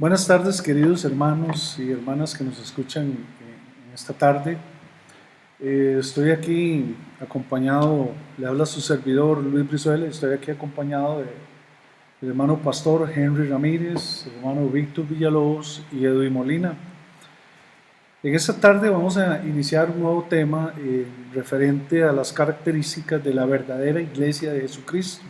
Buenas tardes, queridos hermanos y hermanas que nos escuchan en esta tarde. Estoy aquí acompañado, le habla su servidor Luis Brizuela, estoy aquí acompañado del hermano pastor Henry Ramírez, el hermano Víctor Villalobos y Edwin Molina. En esta tarde vamos a iniciar un nuevo tema referente a las características de la verdadera iglesia de Jesucristo.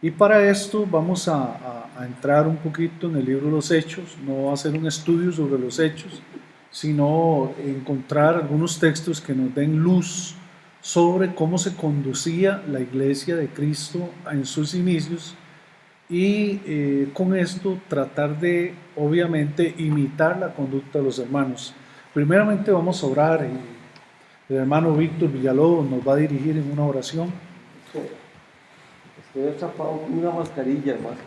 Y para esto vamos a entrar un poquito en el libro de los Hechos, no va a ser un estudio sobre los Hechos, sino encontrar algunos textos que nos den luz sobre cómo se conducía la iglesia de Cristo en sus inicios y con esto tratar de, obviamente, imitar la conducta de los hermanos. Primeramente vamos a orar y el hermano Víctor Villalobos nos va a dirigir en una oración. Estoy atrapado con una mascarilla, hermano.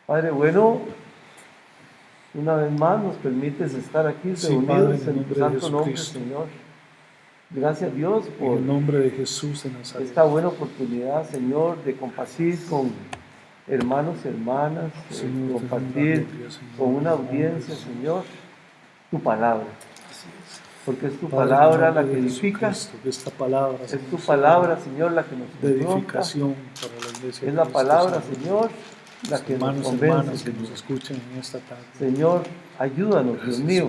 Padre bueno, una vez más nos permites estar aquí reunidos en tu santo nombre, Señor. Gracias a Dios por en el nombre de Jesús de Nazaret. Esta buena oportunidad, Señor, de compartir con hermanos y hermanas, Señor, compartir con una audiencia, Señor, tu palabra. Porque es tu palabra la que edifica, es tu palabra, Señor, la que nos confronta, para la iglesia. Es la palabra, Señor, la que nos convence, que nos escuchen en esta tarde. Señor, ayúdanos, Dios mío,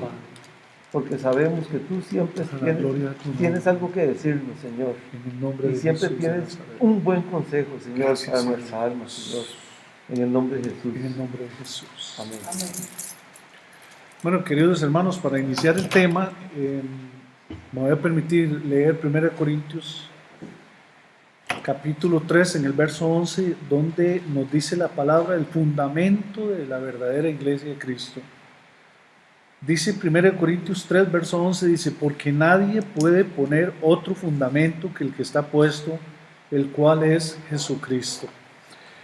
porque sabemos que tú siempre tienes algo que decirnos, Señor, y siempre tienes un buen consejo, Señor, para nuestra alma, Señor, en el nombre de Jesús. En el nombre de Jesús. Amén. Bueno, queridos hermanos, para iniciar el tema, me voy a permitir leer 1 Corintios, capítulo 3, en el verso 11, donde nos dice la palabra, el fundamento de la verdadera iglesia de Cristo. Dice 1 Corintios 3, verso 11, dice, porque nadie puede poner otro fundamento que el que está puesto, el cual es Jesucristo.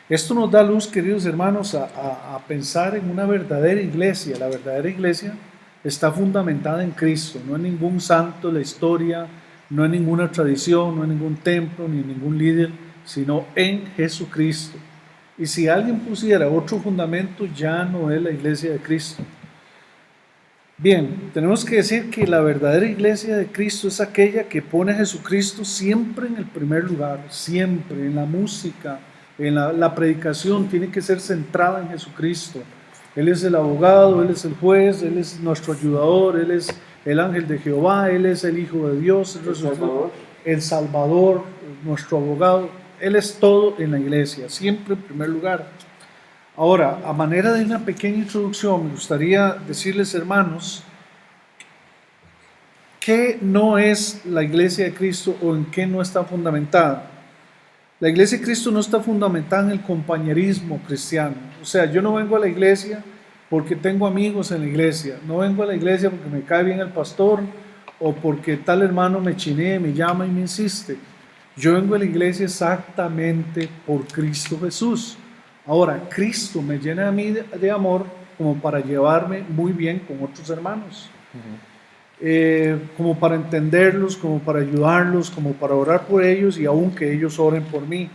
Esto nos da luz, queridos hermanos, a pensar en una verdadera iglesia. La verdadera iglesia está fundamentada en Cristo, no en ningún santo de la historia, no en ninguna tradición, no en ningún templo, ni en ningún líder, sino en Jesucristo. Y si alguien pusiera otro fundamento, ya no es la iglesia de Cristo. Bien, tenemos que decir que la verdadera iglesia de Cristo es aquella que pone a Jesucristo siempre en el primer lugar, siempre, en la música, en la predicación tiene que ser centrada en Jesucristo. Él es el abogado, Él es el juez, Él es nuestro ayudador, Él es el ángel de Jehová, Él es el Hijo de Dios, el Salvador, nuestro abogado. Él es todo en la iglesia, siempre en primer lugar. Ahora, a manera de una pequeña introducción, me gustaría decirles, hermanos, ¿qué no es la iglesia de Cristo o en qué no está fundamentada? La iglesia de Cristo no está fundamentada en el compañerismo cristiano. O sea, yo no vengo a la iglesia porque tengo amigos en la iglesia. No vengo a la iglesia porque me cae bien el pastor o porque tal hermano me chinee, me llama y me insiste. Yo vengo a la iglesia exactamente por Cristo Jesús. Ahora, Cristo me llena a mí de amor como para llevarme muy bien con otros hermanos. Como para entenderlos, como para ayudarlos, como para orar por ellos y aun que ellos oren por mí.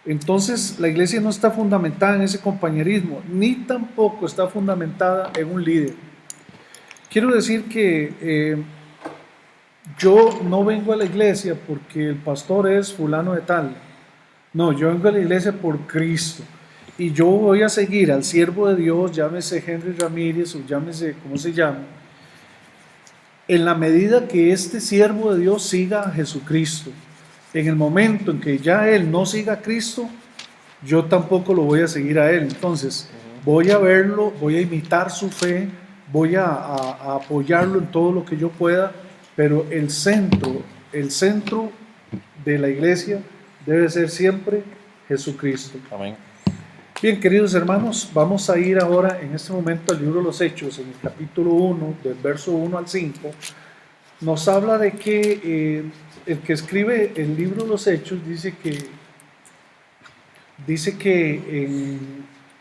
Entonces la iglesia no está fundamentada en ese compañerismo, ni tampoco está fundamentada en un líder. Quiero decir que yo no vengo a la iglesia porque el pastor es fulano de tal. No, yo vengo a la iglesia por Cristo. Y yo voy a seguir al siervo de Dios, llámese Henry Ramírez o llámese como se llame, en la medida que este siervo de Dios siga a Jesucristo. En el momento en que ya él no siga a Cristo, yo tampoco lo voy a seguir a él. Entonces, voy a verlo, voy a imitar su fe, voy a apoyarlo en todo lo que yo pueda, pero el centro de la iglesia debe ser siempre Jesucristo. Amén. Bien, queridos hermanos, vamos a ir ahora en este momento al libro de los Hechos, en el capítulo 1, del verso 1 al 5. Nos habla de que el que escribe el libro de los Hechos dice que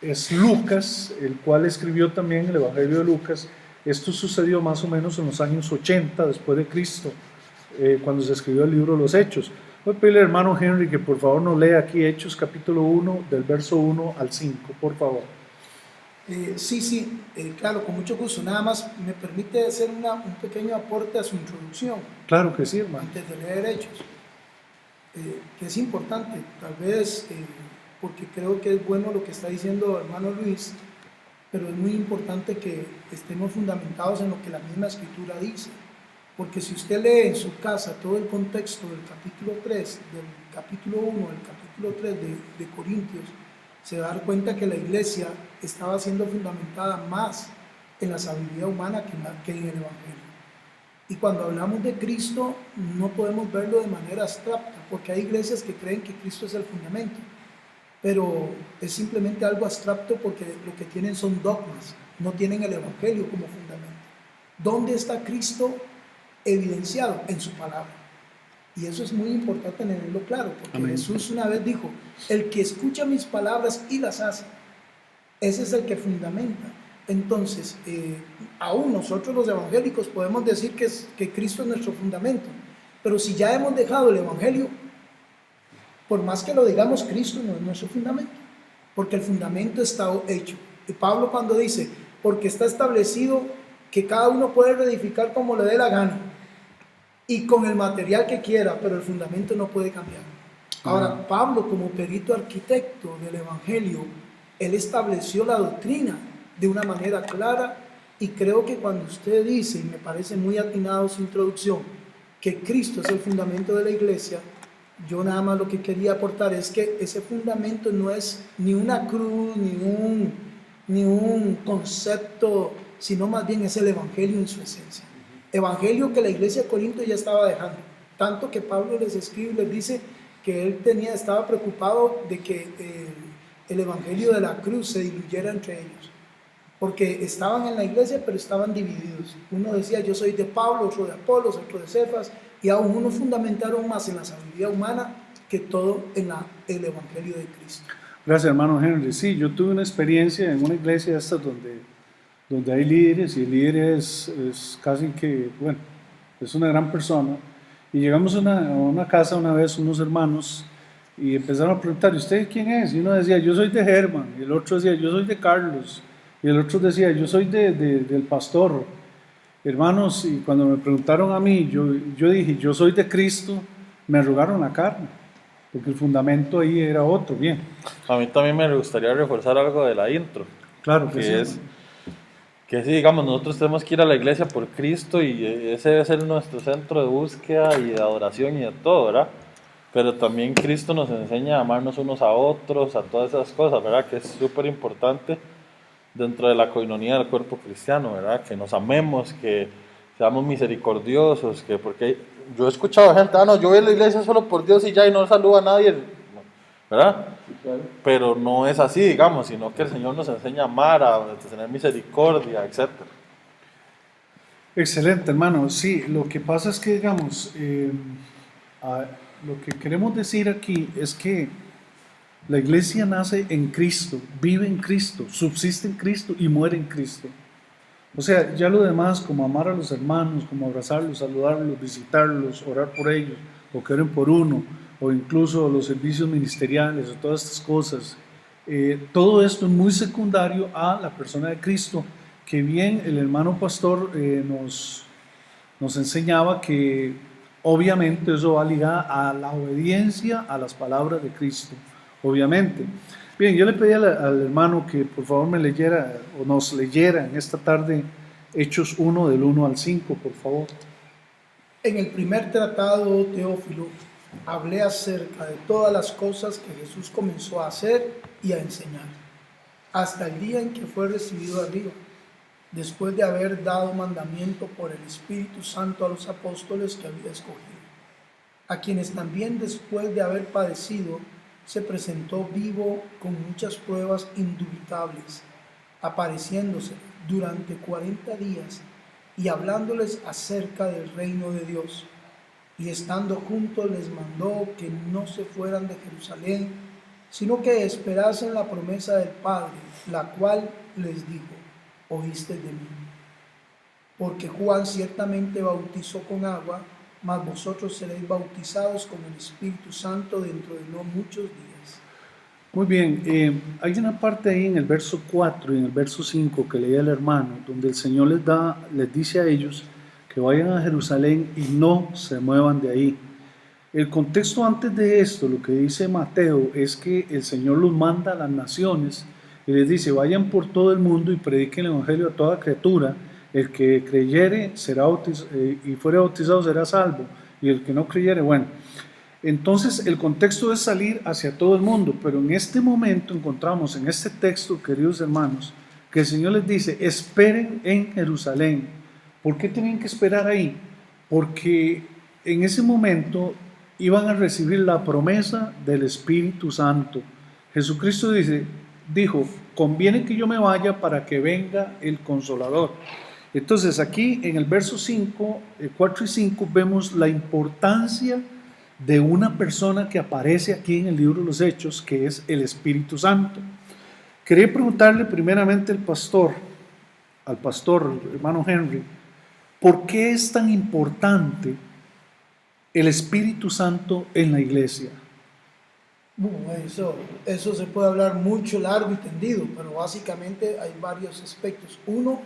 es Lucas, el cual escribió también el Evangelio de Lucas. Esto sucedió más o menos en los años 80 después de Cristo, cuando se escribió el libro de los Hechos. Voy a pedirle al hermano Henry que por favor nos lea aquí Hechos capítulo 1, del verso 1 al 5, por favor. Sí, claro, con mucho gusto. Nada más me permite hacer un pequeño aporte a su introducción. Claro que sí, hermano. Antes de leer Hechos, que es importante, tal vez, porque creo que es bueno lo que está diciendo el hermano Luis, pero es muy importante que estemos fundamentados en lo que la misma Escritura dice. Porque si usted lee en su casa todo el contexto del capítulo 3, del capítulo 1, del capítulo 3 de Corintios, se va a dar cuenta que la iglesia estaba siendo fundamentada más en la sabiduría humana que en el Evangelio. Y cuando hablamos de Cristo, no podemos verlo de manera abstracta, porque hay iglesias que creen que Cristo es el fundamento, pero es simplemente algo abstracto porque lo que tienen son dogmas, no tienen el Evangelio como fundamento. ¿Dónde está Cristo evidenciado? En su palabra. Y eso es muy importante tenerlo claro, porque Amén. Jesús una vez dijo, el que escucha mis palabras y las hace, ese es el que fundamenta. Entonces, aún nosotros los evangélicos podemos decir que Cristo es nuestro fundamento, pero si ya hemos dejado el Evangelio, por más que lo digamos, Cristo no es nuestro fundamento, porque el fundamento está hecho. Y Pablo cuando dice, porque está establecido que cada uno puede reedificar como le dé la gana, y con el material que quiera, pero el fundamento no puede cambiar. Ahora, Pablo, como perito arquitecto del Evangelio, él estableció la doctrina de una manera clara, y creo que cuando usted dice, y me parece muy atinado su introducción, que Cristo es el fundamento de la iglesia, yo nada más lo que quería aportar es que ese fundamento no es ni una cruz, ni un concepto, sino más bien es el Evangelio en su esencia. Evangelio que la iglesia de Corinto ya estaba dejando, tanto que Pablo les escribe y les dice que él estaba preocupado de que el evangelio de la cruz se diluyera entre ellos, porque estaban en la iglesia pero estaban divididos. Uno decía yo soy de Pablo, otro de Apolos, otro de Cefas, y aún unos fundamentaron más en la sabiduría humana que todo en el evangelio de Cristo. Gracias, hermano Henry. Sí, yo tuve una experiencia en una iglesia esta donde hay líderes, y el líder es casi que, bueno, es una gran persona. Y llegamos a una casa una vez, unos hermanos, y empezaron a preguntar, ¿y usted quién es? Y uno decía, yo soy de Germán, y el otro decía, yo soy de Carlos, y el otro decía, yo soy del pastor. Hermanos, y cuando me preguntaron a mí, yo dije, yo soy de Cristo, me arrugaron la carne, porque el fundamento ahí era otro. Bien. A mí también me gustaría reforzar algo de la intro. Claro que sí. Que sí, digamos, nosotros tenemos que ir a la iglesia por Cristo y ese debe ser nuestro centro de búsqueda y de adoración y de todo, ¿verdad? Pero también Cristo nos enseña a amarnos unos a otros, a todas esas cosas, ¿verdad? Que es súper importante dentro de la coinonía del cuerpo cristiano, ¿verdad? Que nos amemos, que seamos misericordiosos, que porque yo he escuchado gente, no, yo voy a la iglesia solo por Dios y ya, y no saludo a nadie, ¿verdad? Claro. Pero no es así, digamos, sino que el Señor nos enseña a amar, a tener misericordia, etc. Excelente, hermano. Sí, lo que pasa es que, digamos, lo que queremos decir aquí es que la iglesia nace en Cristo, vive en Cristo, subsiste en Cristo y muere en Cristo. O sea, ya lo demás, como amar a los hermanos, como abrazarlos, saludarlos, visitarlos, orar por ellos, o que oren por uno, o incluso los servicios ministeriales, o todas estas cosas, todo esto es muy secundario a la persona de Cristo, que bien el hermano pastor nos enseñaba que obviamente eso va ligado a la obediencia a las palabras de Cristo, obviamente. Bien, yo le pedí al hermano que por favor me leyera o nos leyera en esta tarde Hechos 1 del 1 al 5, por favor. En el primer tratado, Teófilo, hablé acerca de todas las cosas que Jesús comenzó a hacer y a enseñar, hasta el día en que fue recibido arriba, después de haber dado mandamiento por el Espíritu Santo a los apóstoles que había escogido, a quienes también después de haber padecido, se presentó vivo con muchas pruebas indubitables, apareciéndose durante 40 días y hablándoles acerca del reino de Dios. Y estando juntos les mandó que no se fueran de Jerusalén, sino que esperasen la promesa del Padre, la cual les dijo, oíste de mí. Porque Juan ciertamente bautizó con agua, mas vosotros seréis bautizados con el Espíritu Santo dentro de no muchos días. Muy bien, hay una parte ahí en el verso 4 y en el verso 5 que leía el hermano, donde el Señor les dice a ellos que vayan a Jerusalén y no se muevan de ahí. El contexto antes de esto, lo que dice Mateo, es que el Señor los manda a las naciones y les dice, vayan por todo el mundo y prediquen el Evangelio a toda criatura. El que creyere será y fuere bautizado será salvo, y el que no creyere, bueno. Entonces el contexto es salir hacia todo el mundo, pero en este momento encontramos en este texto, queridos hermanos, que el Señor les dice, esperen en Jerusalén. ¿Por qué tienen que esperar ahí? Porque en ese momento iban a recibir la promesa del Espíritu Santo. Jesucristo dijo, conviene que yo me vaya para que venga el Consolador. Entonces aquí en el verso 5, 4 y 5 vemos la importancia de una persona que aparece aquí en el libro de los Hechos, que es el Espíritu Santo. Quería preguntarle primeramente al pastor hermano Henry, ¿por qué es tan importante el Espíritu Santo en la iglesia? Bueno, eso se puede hablar mucho, largo y tendido, pero básicamente hay varios aspectos. Uno,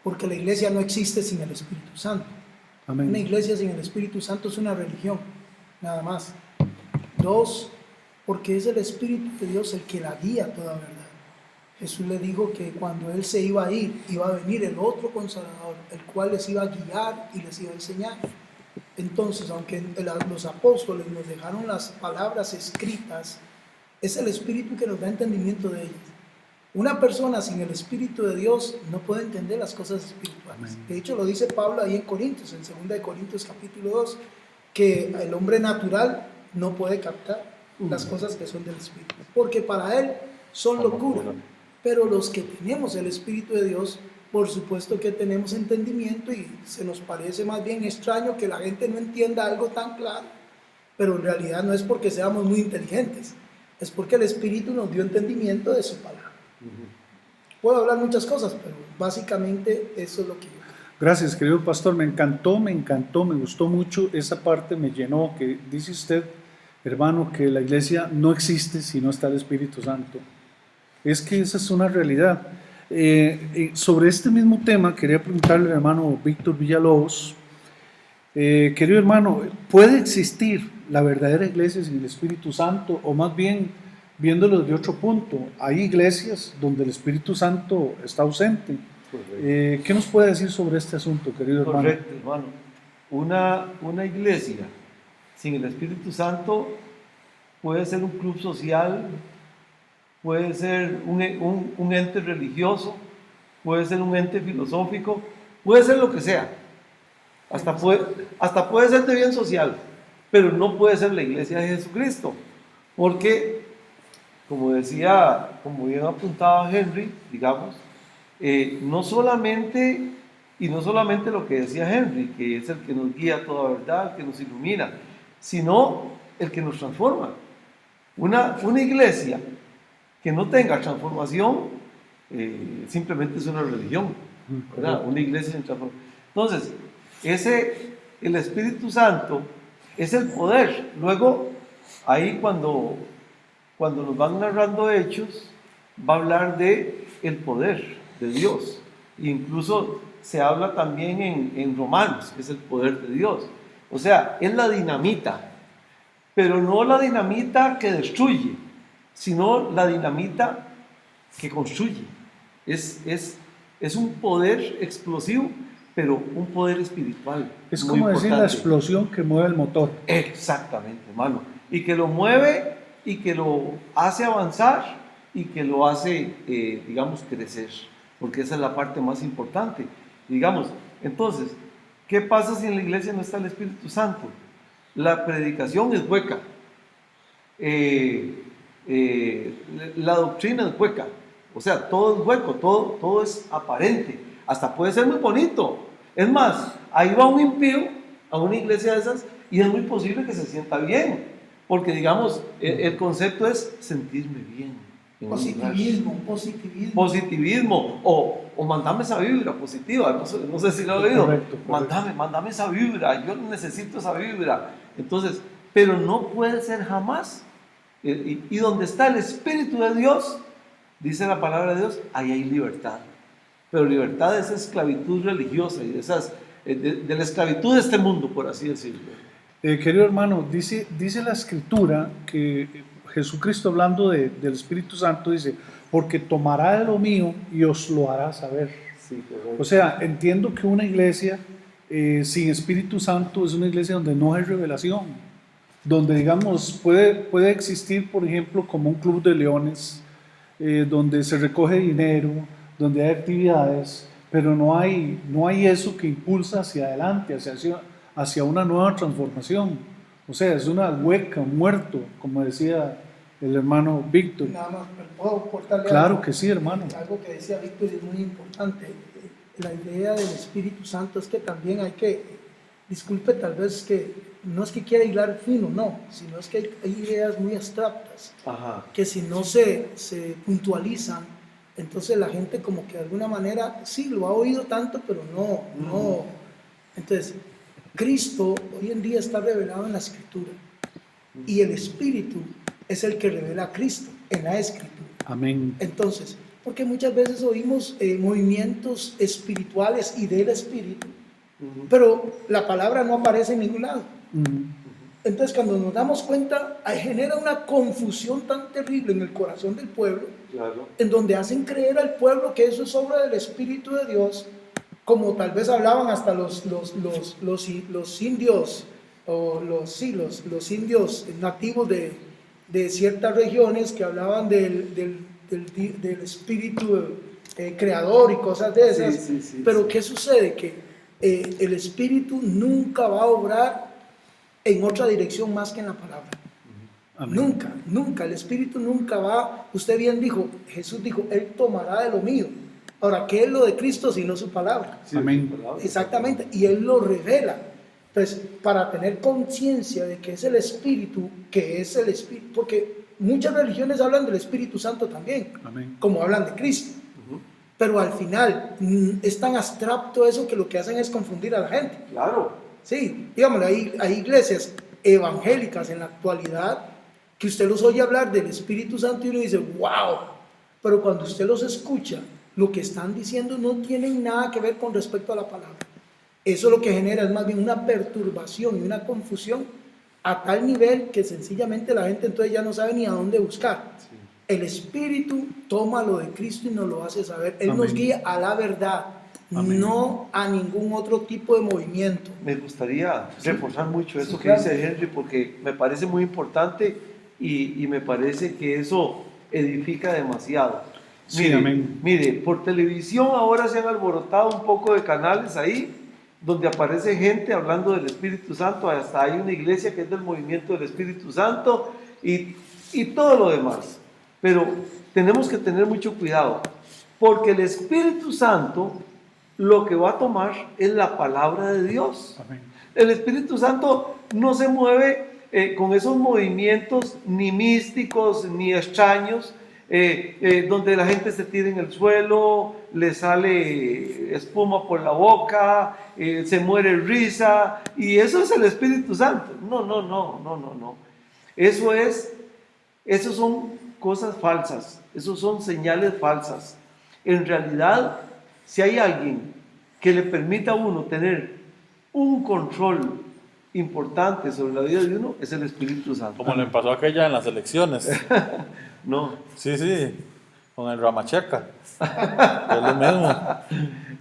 porque la iglesia no existe sin el Espíritu Santo. Amén. Una iglesia sin el Espíritu Santo es una religión, nada más. Dos, porque es el Espíritu de Dios el que la guía a toda verdad. Jesús le dijo que cuando Él se iba a ir, iba a venir el otro Consolador, el cual les iba a guiar y les iba a enseñar. Entonces, aunque los apóstoles nos dejaron las palabras escritas, es el Espíritu que nos da entendimiento de ellas. Una persona sin el Espíritu de Dios no puede entender las cosas espirituales. Amén. De hecho, lo dice Pablo ahí en Corintios, en 2 de Corintios capítulo 2, que el hombre natural no puede captar las cosas que son del Espíritu, porque para él son locura. Pero los que tenemos el Espíritu de Dios, por supuesto que tenemos entendimiento, y se nos parece más bien extraño que la gente no entienda algo tan claro, pero en realidad no es porque seamos muy inteligentes, es porque el Espíritu nos dio entendimiento de su palabra. Puedo hablar muchas cosas, pero básicamente eso es lo que yo creo. Gracias, querido pastor, me encantó, me gustó mucho esa parte, me llenó, que dice usted, hermano, que la iglesia no existe si no está el Espíritu Santo. Es que esa es una realidad. Sobre este mismo tema quería preguntarle al hermano Víctor Villalobos, querido hermano, ¿puede existir la verdadera iglesia sin el Espíritu Santo? O más bien, viéndolo de otro punto, hay iglesias donde el Espíritu Santo está ausente. ¿Qué nos puede decir sobre este asunto, querido hermano? Correcto, hermano. Una iglesia sin el Espíritu Santo puede ser un club social, puede ser un ente religioso, puede ser un ente filosófico, puede ser lo que sea. Hasta puede ser de bien social, pero no puede ser la iglesia de Jesucristo. Porque, como bien apuntaba Henry, digamos, no solamente lo que decía Henry, que es el que nos guía a toda verdad, el que nos ilumina, sino el que nos transforma. Una iglesia que no tenga transformación simplemente es una religión, ¿verdad? Una iglesia sin transformación. Entonces, el Espíritu Santo es el poder. Luego, ahí cuando nos van narrando Hechos, va a hablar de el poder de Dios. Incluso se habla también en Romanos, que es el poder de Dios. O sea, es la dinamita, pero no la dinamita que destruye, sino la dinamita que construye. Es un poder explosivo, pero un poder espiritual. Es como decir la explosión que mueve el motor. Exactamente, hermano. Y que lo mueve y que lo hace avanzar y que lo hace, digamos, crecer. Porque esa es la parte más importante. Digamos, entonces, ¿qué pasa si en la iglesia no está el Espíritu Santo? La predicación es hueca. La doctrina es hueca. O sea, todo es hueco, todo es aparente. Hasta puede ser muy bonito. Es más, ahí va un impío a una iglesia de esas y es muy posible que se sienta bien. Porque, digamos, el concepto es sentirme bien. Positivismo, o mandame esa vibra positiva, no sé si lo he oído. Correcto. Mándame esa vibra, yo necesito esa vibra. Entonces, pero no puede ser jamás. Y donde está el Espíritu de Dios, dice la palabra de Dios, ahí hay libertad. Pero libertad de esa esclavitud religiosa y de la esclavitud de este mundo, por así decirlo. Querido hermano, dice la Escritura que Jesucristo, hablando del Espíritu Santo, dice, porque tomará de lo mío y os lo hará saber. Sí, O sea, entiendo que una iglesia sin Espíritu Santo es una iglesia donde no hay revelación, donde, digamos, puede existir, por ejemplo, como un club de leones, donde se recoge dinero, donde hay actividades, pero no hay eso que impulsa hacia adelante, hacia una nueva transformación. O sea, es una hueca, un muerto, como decía el hermano Víctor. Nada más, ¿puedo aportarle Claro algo? que sí, hermano. Algo que decía Víctor es muy importante. La idea del Espíritu Santo es que también hay que, disculpe tal vez que no es que quiera hilar fino, no, sino es que hay ideas muy abstractas, Ajá. que si no se puntualizan, entonces la gente como que de alguna manera sí lo ha oído tanto, pero no. Entonces, Cristo hoy en día está revelado en la Escritura y el Espíritu es el que revela a Cristo en la Escritura. Amén. Entonces, porque muchas veces oímos movimientos espirituales y del Espíritu, pero la palabra no aparece en ningún lado. Entonces, cuando nos damos cuenta, genera una confusión tan terrible en el corazón del pueblo, Claro. en donde hacen creer al pueblo que eso es obra del Espíritu de Dios, como tal vez hablaban hasta los indios, o los indios nativos de ciertas regiones, que hablaban del espíritu creador y cosas de esas. Sí, Pero ¿qué sucede? Que el espíritu nunca va a obrar en otra dirección más que en la palabra. Amén. Nunca, el espíritu nunca va. Usted bien dijo, Jesús dijo, Él tomará de lo mío. Ahora, ¿qué es lo de Cristo sino su palabra? Sí, Amén. Exactamente, y Él lo revela. Entonces, para tener conciencia de que es el Espíritu, porque muchas religiones hablan del Espíritu Santo también, Amén. como hablan de Cristo, pero al final es tan abstracto eso que lo que hacen es confundir a la gente. Claro. Sí, digamos, hay iglesias evangélicas en la actualidad que usted los oye hablar del Espíritu Santo y uno dice, wow, pero cuando usted los escucha, lo que están diciendo no tiene nada que ver con respecto a la palabra. Eso lo que genera es más bien una perturbación y una confusión a tal nivel que sencillamente la gente entonces ya no sabe ni a dónde buscar. Sí. El Espíritu toma lo de Cristo y nos lo hace saber. Él Amén. Nos guía a la verdad, Amén. No a ningún otro tipo de movimiento. Me gustaría reforzar mucho eso que dice Henry, porque me parece muy importante y me parece que eso edifica demasiado. Sí, mire, amén. Mire, por televisión ahora se han alborotado un poco de canales ahí donde aparece gente hablando del Espíritu Santo, hasta hay una iglesia que es del movimiento del Espíritu Santo y todo lo demás. Pero tenemos que tener mucho cuidado, porque el Espíritu Santo lo que va a tomar es la palabra de Dios. Amén. El Espíritu Santo no se mueve con esos movimientos ni místicos ni extraños, donde la gente se tira en el suelo, le sale espuma por la boca, se muere risa, y eso es el Espíritu Santo. No. Eso son cosas falsas, eso son señales falsas. En realidad, si hay alguien que le permita a uno tener un control importante sobre la vida de uno, es el Espíritu Santo. Como le pasó a aquella en las elecciones. No. Sí, con el Ramacheca. Es lo mismo.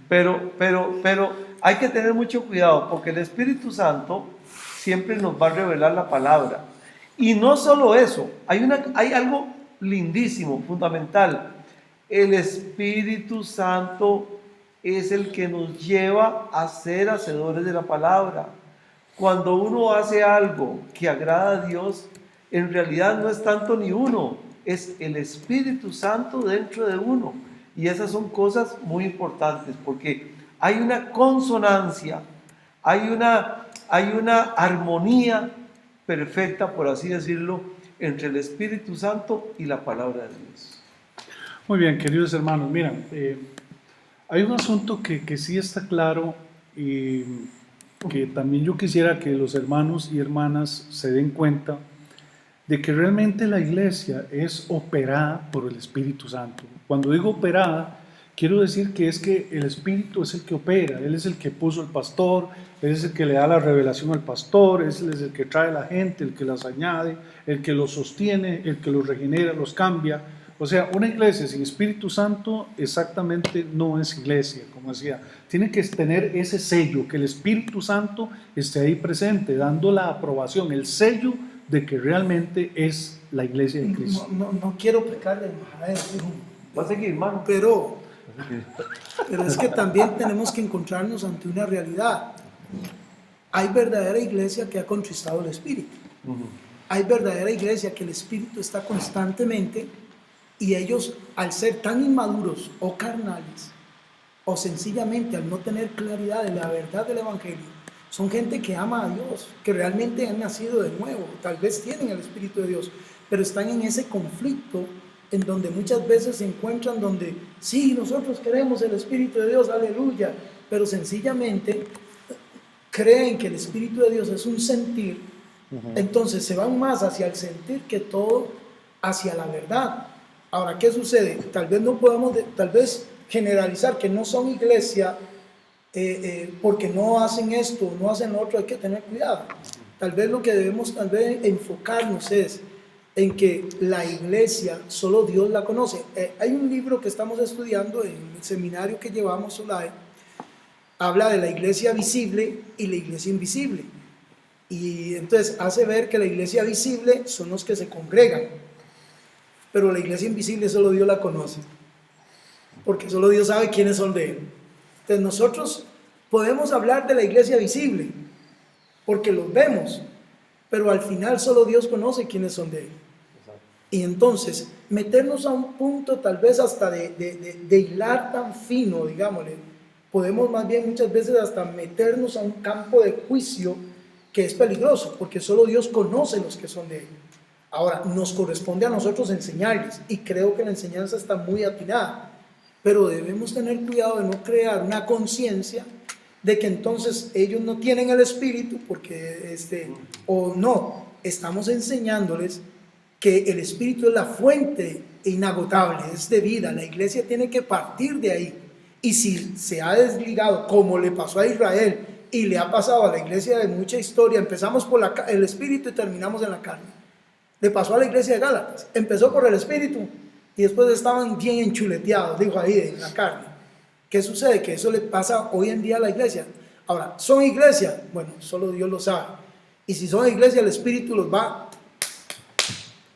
Pero hay que tener mucho cuidado, porque el Espíritu Santo siempre nos va a revelar la palabra. Y no solo eso, hay algo lindísimo, fundamental. El Espíritu Santo es el que nos lleva a ser hacedores de la palabra. Cuando uno hace algo que agrada a Dios, en realidad no es tanto ni uno, es el Espíritu Santo dentro de uno. Y esas son cosas muy importantes, porque hay una consonancia, hay una armonía perfecta, por así decirlo, entre el Espíritu Santo y la palabra de Dios. Muy bien, queridos hermanos, miren, hay un asunto que sí está claro y que también yo quisiera que los hermanos y hermanas se den cuenta de que realmente la iglesia es operada por el Espíritu Santo. Cuando digo operada, quiero decir que es que el Espíritu es el que opera, Él es el que puso el pastor, Él es el que le da la revelación al pastor, Él es el que trae a la gente, el que las añade, el que los sostiene, el que los regenera, los cambia. O sea, una iglesia sin Espíritu Santo exactamente no es iglesia, como decía. Tiene que tener ese sello, que el Espíritu Santo esté ahí presente, dando la aprobación, el sello de que realmente es la iglesia de Cristo. No quiero pecarle, Va a seguir, hermano. pero es que también tenemos que encontrarnos ante una realidad. Hay verdadera iglesia que ha contristado el Espíritu. Hay verdadera iglesia que el Espíritu está constantemente, y ellos, al ser tan inmaduros o carnales, o sencillamente al no tener claridad de la verdad del Evangelio, son gente que ama a Dios, que realmente han nacido de nuevo, tal vez tienen el Espíritu de Dios, pero están en ese conflicto en donde muchas veces se encuentran donde, sí, nosotros queremos el Espíritu de Dios, aleluya, pero sencillamente creen que el Espíritu de Dios es un sentir, entonces se van más hacia el sentir que todo hacia la verdad. Ahora, ¿qué sucede? Tal vez no podemos, tal vez generalizar que no son iglesia porque no hacen esto, no hacen lo otro, hay que tener cuidado. Tal vez lo que debemos enfocarnos es en que la iglesia solo Dios la conoce. Hay un libro que estamos estudiando en el seminario que llevamos, Solai, habla de la iglesia visible y la iglesia invisible. Y entonces hace ver que la iglesia visible son los que se congregan, pero la iglesia invisible solo Dios la conoce, porque solo Dios sabe quiénes son de Él. Entonces nosotros podemos hablar de la iglesia visible, porque los vemos, pero al final solo Dios conoce quiénes son de Él. Y entonces meternos a un punto tal vez hasta de hilar tan fino, digámosle, podemos más bien muchas veces hasta meternos a un campo de juicio que es peligroso, porque solo Dios conoce los que son de Él. Ahora, nos corresponde a nosotros enseñarles, y creo que la enseñanza está muy atinada, pero debemos tener cuidado de no crear una conciencia de que entonces ellos no tienen el Espíritu, porque o no, estamos enseñándoles que el Espíritu es la fuente inagotable, es de vida, la iglesia tiene que partir de ahí, y si se ha desligado, como le pasó a Israel, y le ha pasado a la iglesia de mucha historia, empezamos por el Espíritu y terminamos en la carne. Le pasó a la iglesia de Gálatas, empezó por el Espíritu y después estaban bien enchuleteados, dijo ahí, en la carne. ¿Qué sucede? Que eso le pasa hoy en día a la iglesia. Ahora, ¿son iglesia? Bueno, solo Dios lo sabe. Y si son iglesia, el Espíritu los va.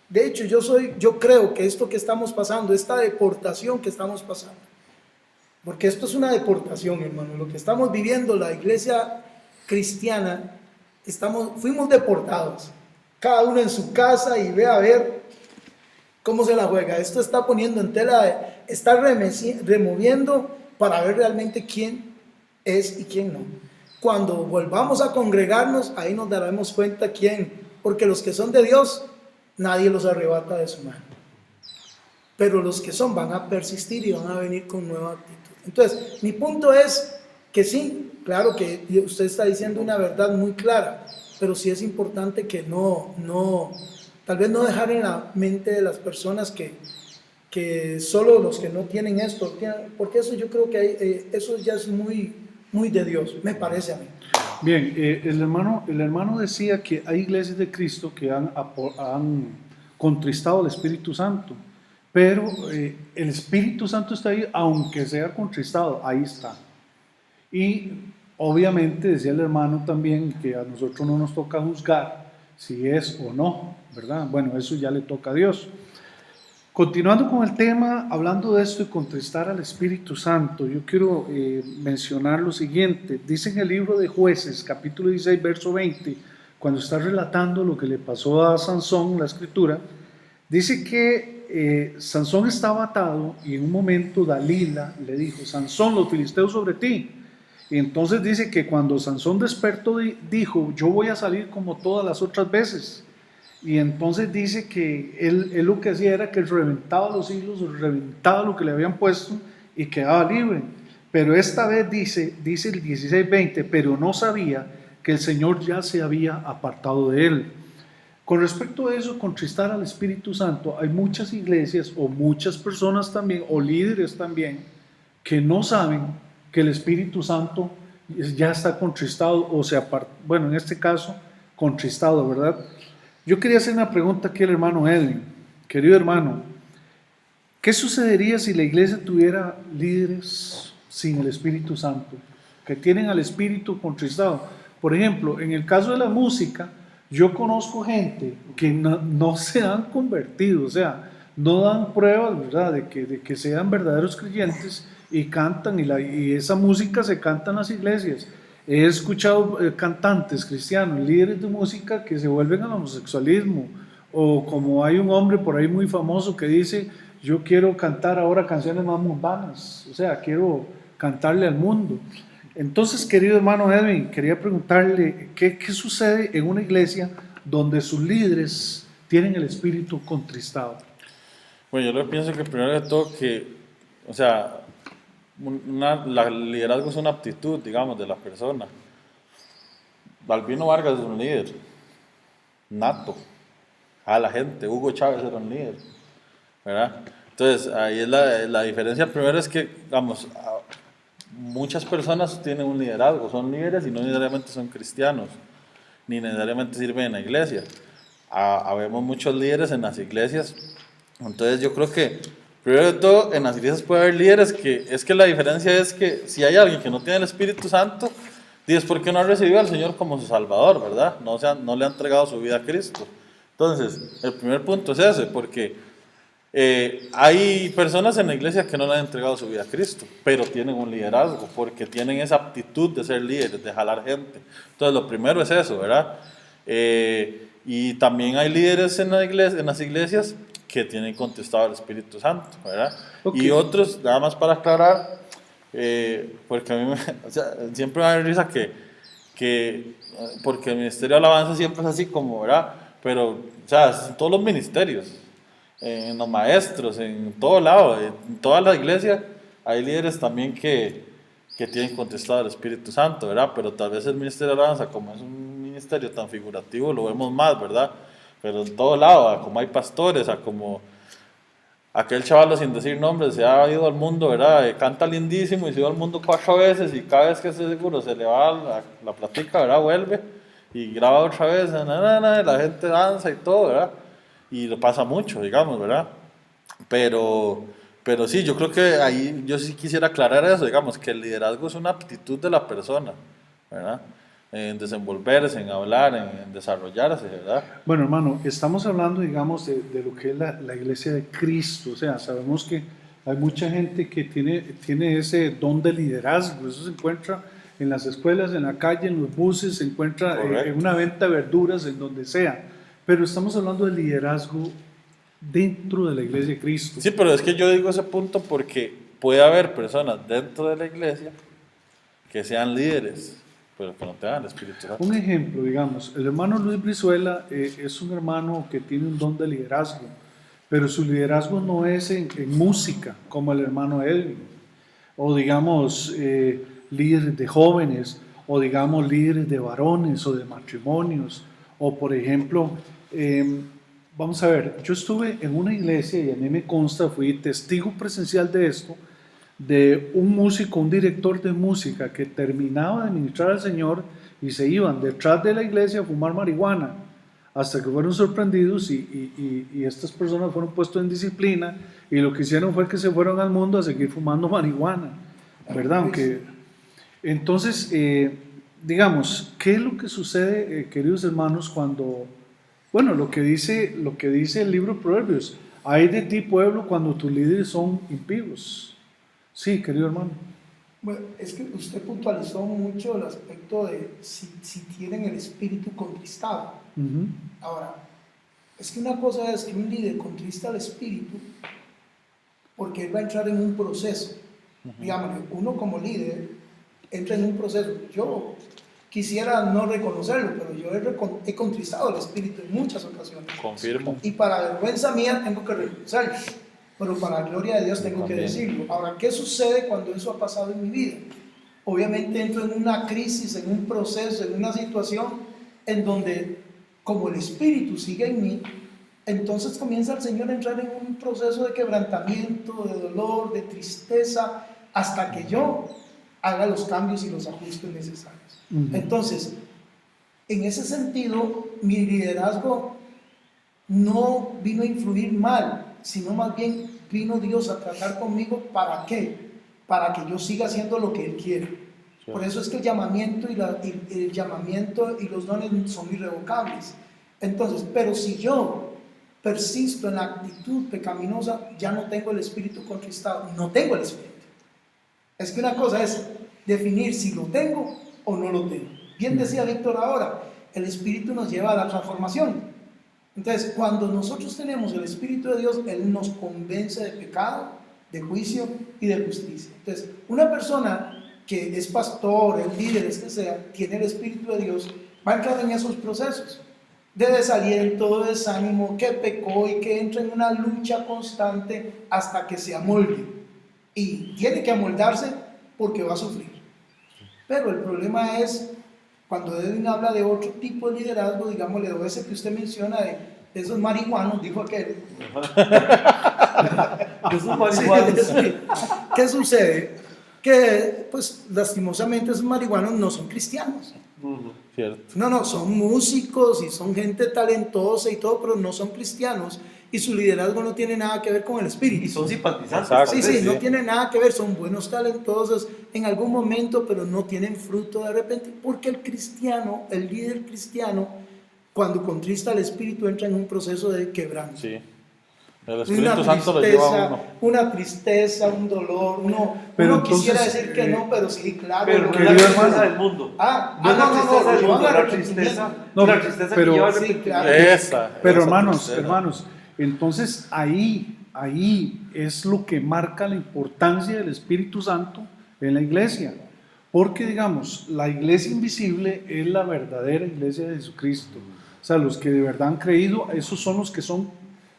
De hecho, yo creo que esto que estamos pasando, esta deportación que estamos pasando, porque esto es una deportación, hermano, lo que estamos viviendo, la iglesia cristiana, fuimos deportados. Cada uno en su casa y ve a ver cómo se la juega. Esto está poniendo en tela, está removiendo para ver realmente quién es y quién no. Cuando volvamos a congregarnos, ahí nos daremos cuenta quién, porque los que son de Dios, nadie los arrebata de su mano. Pero los que son van a persistir y van a venir con nueva actitud. Entonces, mi punto es que sí, claro que usted está diciendo una verdad muy clara, pero sí es importante que tal vez no dejar en la mente de las personas que solo los que no tienen esto, porque eso yo creo que eso ya es muy, muy de Dios, me parece a mí. Bien, el hermano decía que hay iglesias de Cristo que han contristado al Espíritu Santo, pero el Espíritu Santo está ahí, aunque sea contristado, ahí está. Y obviamente decía el hermano también que a nosotros no nos toca juzgar si es o no, ¿verdad? Bueno, eso ya le toca a Dios. Continuando con el tema, hablando de esto y contristar al Espíritu Santo, yo quiero mencionar lo siguiente. Dice en el libro de Jueces, capítulo 16, verso 20, cuando está relatando lo que le pasó a Sansón, la escritura, dice que Sansón estaba atado y en un momento Dalila le dijo: Sansón, los filisteos sobre ti. Y entonces dice que cuando Sansón despertó dijo: yo voy a salir como todas las otras veces. Y entonces dice que él lo que hacía era que reventaba los hilos, reventaba lo que le habían puesto y quedaba libre. Pero esta vez dice el 16:20, pero no sabía que el Señor ya se había apartado de él. Con respecto a eso, contristar al Espíritu Santo, hay muchas iglesias o muchas personas también, o líderes también, que no saben que el Espíritu Santo ya está contristado o se aparta, bueno, en este caso, contristado, ¿verdad? Yo quería hacer una pregunta aquí al hermano Edwin. Querido hermano, ¿qué sucedería si la iglesia tuviera líderes sin el Espíritu Santo, que tienen al Espíritu contristado? Por ejemplo, en el caso de la música, yo conozco gente que no se han convertido, o sea, no dan pruebas, ¿verdad?, de que sean verdaderos creyentes y cantan, y esa música se canta en las iglesias. He escuchado cantantes cristianos, líderes de música que se vuelven al homosexualismo, o como hay un hombre por ahí muy famoso que dice, yo quiero cantar ahora canciones más mundanas, o sea, quiero cantarle al mundo. Entonces, querido hermano Edwin, quería preguntarle, ¿qué sucede en una iglesia donde sus líderes tienen el espíritu contristado? Bueno, yo lo que pienso que primero de todo o sea, el liderazgo es una aptitud, digamos, de la persona. Balbino Vargas es un líder nato a la gente. Hugo Chávez era un líder, ¿verdad? Entonces, ahí es la diferencia. Primero es que, digamos, muchas personas tienen un liderazgo, son líderes y no necesariamente son cristianos, ni necesariamente sirven en la iglesia. Habemos muchos líderes en las iglesias. Entonces, yo creo que primero de todo, en las iglesias puede haber líderes que la diferencia es que si hay alguien que no tiene el Espíritu Santo, es porque no ha recibido al Señor como su Salvador, ¿verdad? No le ha entregado su vida a Cristo. Entonces, el primer punto es ese, porque hay personas en la iglesia que no le han entregado su vida a Cristo, pero tienen un liderazgo, porque tienen esa aptitud de ser líderes, de jalar gente. Entonces, lo primero es eso, ¿verdad? Y también hay líderes en las iglesias que tienen contestado al Espíritu Santo, ¿verdad? Okay. Y otros, nada más para aclarar, porque a mí o sea, siempre me da risa porque el ministerio de alabanza siempre es así como, ¿verdad? Pero, o sea, en todos los ministerios, en los maestros, en todo lado, en toda la iglesia, hay líderes también que tienen contestado al Espíritu Santo, ¿verdad? Pero tal vez el ministerio de alabanza, como es un ministerio tan figurativo, lo vemos más, ¿verdad? Pero en todo lado, como hay pastores, como aquel chaval sin decir nombres se ha ido al mundo, ¿verdad? Canta lindísimo y se ha ido al mundo 4 veces y cada vez que se seguro se le va la platica, ¿verdad? Vuelve y graba otra vez, y la gente danza y todo, ¿verdad? Y lo pasa mucho, digamos, ¿verdad? Pero sí, yo creo que ahí yo sí quisiera aclarar eso, digamos, que el liderazgo es una aptitud de la persona, ¿verdad? En desenvolverse, en hablar, en desarrollarse, ¿verdad? Bueno, hermano, estamos hablando, digamos, de lo que es la iglesia de Cristo, o sea, sabemos que hay mucha gente que tiene ese don de liderazgo, eso se encuentra en las escuelas, en la calle, en los buses, se encuentra en una venta de verduras, en donde sea, pero estamos hablando de liderazgo dentro de la iglesia de Cristo. Sí, pero es que yo digo ese punto porque puede haber personas dentro de la iglesia que sean líderes, pero que no tengan el Espíritu Santo. Un ejemplo, digamos, el hermano Luis Brizuela es un hermano que tiene un don de liderazgo, pero su liderazgo no es en música, como el hermano Edwin, o digamos, líderes de jóvenes, o digamos, líderes de varones o de matrimonios, o por ejemplo, vamos a ver, yo estuve en una iglesia y a mí me consta, fui testigo presencial de esto, de un músico, un director de música que terminaba de ministrar al Señor y se iban detrás de la iglesia a fumar marihuana hasta que fueron sorprendidos y estas personas fueron puestos en disciplina y lo que hicieron fue que se fueron al mundo a seguir fumando marihuana, ¿verdad? Entonces, digamos, ¿qué es lo que sucede, queridos hermanos, cuando, bueno, lo que dice el libro de Proverbios, hay de ti pueblo cuando tus líderes son impíos? Sí, querido hermano. Bueno, es que usted puntualizó mucho el aspecto de si tienen el espíritu contristado. Uh-huh. Ahora, es que una cosa es que un líder contrista el espíritu porque él va a entrar en un proceso. Uh-huh. Digamos, uno como líder entra en un proceso. Yo quisiera no reconocerlo, pero yo he contristado el Espíritu en muchas ocasiones. Confirmo. Y para vergüenza mía tengo que reconocerlo, pero para la gloria de Dios tengo que También. decirlo. Ahora, ¿qué sucede cuando eso ha pasado en mi vida? Obviamente entro en una crisis, en un proceso, en una situación en donde, como el Espíritu sigue en mí, entonces comienza el Señor a entrar en un proceso de quebrantamiento, de dolor, de tristeza, hasta que yo haga los cambios y los ajustes necesarios. Entonces, en ese sentido, mi liderazgo no vino a influir mal, sino más bien vino Dios a tratar conmigo. ¿Para qué? Para que yo siga haciendo lo que Él quiere. Sí. Por eso es que el llamamiento y los dones son irrevocables. Entonces, pero si yo persisto en la actitud pecaminosa, ya no tengo el espíritu contristado, no tengo el espíritu. Es que una cosa es definir si lo tengo o no lo tengo. Bien decía Víctor ahora, el espíritu nos lleva a la transformación. Entonces, cuando nosotros tenemos el Espíritu de Dios, Él nos convence de pecado, de juicio y de justicia. Entonces, una persona que es pastor, es líder, es que sea, tiene el Espíritu de Dios, va a entrar en esos procesos de desaliento, de desánimo, que pecó y que entra en una lucha constante hasta que se amolde. Y tiene que amoldarse porque va a sufrir. Pero el problema es cuando Edwin habla de otro tipo de liderazgo, digámosle, o ese que usted menciona de esos marihuanos, dijo aquel. Esos marihuanos. Sí. ¿Qué sucede? Que, pues, lastimosamente esos marihuanos no son cristianos. Cierto. No, son músicos y son gente talentosa y todo, pero no son cristianos. Y su liderazgo no tiene nada que ver con el espíritu. Y son simpatizantes. Exacto. Sí, no tiene nada que ver, son buenos, talentosos en algún momento, pero no tienen fruto de repente, porque el cristiano, el líder cristiano, cuando contrista al espíritu, entra en un proceso de quebranto. Sí. El Espíritu Santo lo lleva a uno. Una tristeza, un dolor, uno quisiera decir que no, pero sí, claro. Pero no es la querido tristeza hermano. del mundo. No, No es la tristeza del lo mundo, van a la arrepentir. tristeza, No, la tristeza pero- que lleva al Sí, arrepentimiento. claro. Esa Hermanos, tristeza. entonces ahí es lo que marca la importancia del Espíritu Santo en la iglesia. Porque, digamos, la iglesia invisible es la verdadera iglesia de Jesucristo. O sea, los que de verdad han creído, esos son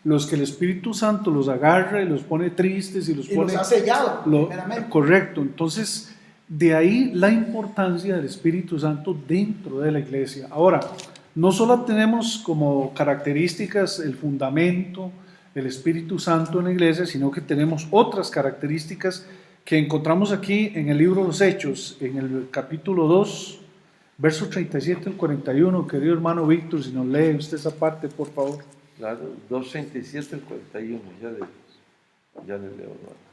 los que el Espíritu Santo los agarra y los pone tristes y los Y pone... los ha sellado, primeramente. Correcto, entonces de ahí la importancia del Espíritu Santo dentro de la iglesia. Ahora, no solo tenemos como características el fundamento, el Espíritu Santo en la iglesia, sino que tenemos otras características que encontramos aquí en el libro de los Hechos, en el capítulo 2, versos 37 al 41. Querido hermano Víctor, si nos lee usted esa parte, por favor. Claro, 2:37 al 41, ya le leo, hermano.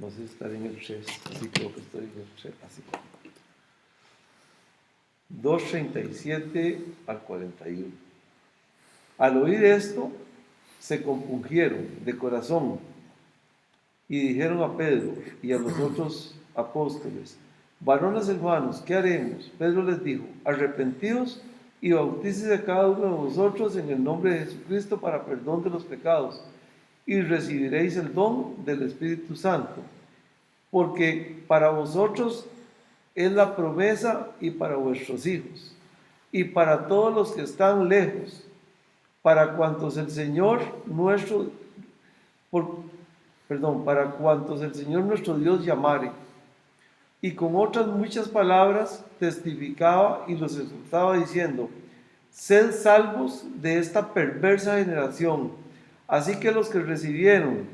No sé si está en el 3, sí creo que estoy en el 3, así. 2:37 al 41. Al oír esto, se compungieron de corazón y dijeron a Pedro y a los otros apóstoles: varones hermanos, ¿qué haremos? Pedro les dijo: arrepentidos y bautícese cada uno de vosotros en el nombre de Jesucristo para perdón de los pecados, y recibiréis el don del Espíritu Santo, porque para vosotros es la promesa, y para vuestros hijos, y para todos los que están lejos, para cuantos el Señor nuestro Dios llamare. Y con otras muchas palabras testificaba y los exhortaba diciendo: sed salvos de esta perversa generación. Así que los que recibieron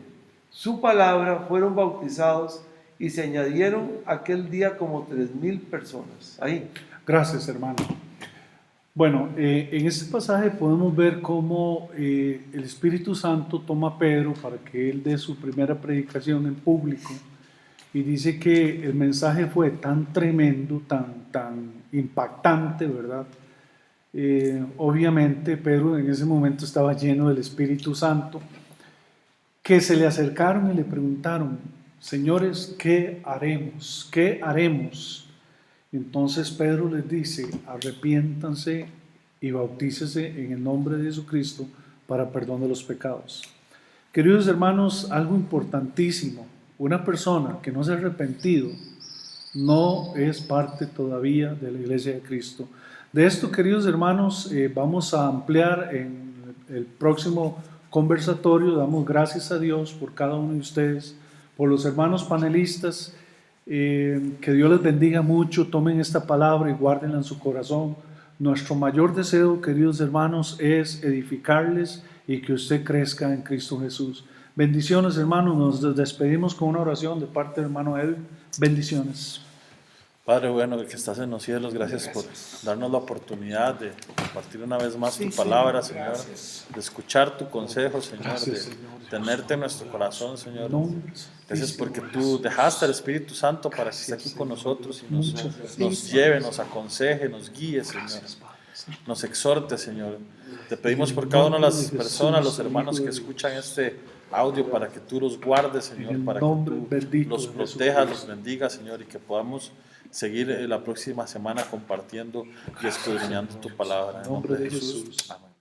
su palabra fueron bautizados, y se añadieron aquel día como 3,000 personas. Ahí. Gracias, hermano. Bueno, en este pasaje podemos ver cómo el Espíritu Santo toma a Pedro para que él dé su primera predicación en público, y dice que el mensaje fue tan tremendo, tan impactante, ¿verdad? Obviamente Pedro en ese momento estaba lleno del Espíritu Santo, que se le acercaron y le preguntaron: señores, ¿qué haremos? ¿Qué haremos? Entonces Pedro les dice: arrepiéntanse y bautícese en el nombre de Jesucristo para perdón de los pecados. Queridos hermanos, algo importantísimo: una persona que no se ha arrepentido no es parte todavía de la Iglesia de Cristo. De esto, queridos hermanos, vamos a ampliar en el próximo conversatorio. Damos gracias a Dios por cada uno de ustedes, por los hermanos panelistas. Que Dios les bendiga mucho. Tomen esta palabra y guárdenla en su corazón. Nuestro mayor deseo, queridos hermanos, es edificarles y que usted crezca en Cristo Jesús. Bendiciones, hermanos. Nos despedimos con una oración de parte del hermano Edwin. Bendiciones. Padre bueno, que estás en los cielos, gracias por darnos la oportunidad de compartir una vez más tu palabra, Señor, de escuchar tu consejo, Señor, de tenerte en nuestro corazón, Señor. Gracias porque tú dejaste al Espíritu Santo para que esté aquí con nosotros y nos lleve, nos aconseje, nos guíe, Señor. Nos exhorte, Señor. Te pedimos por cada una de las personas, los hermanos que escuchan este audio, para que tú los guardes, Señor, para que tú los protejas, los bendigas, Señor, y que podamos seguir la próxima semana compartiendo y escudriñando tu palabra. En nombre de Jesús. Amén.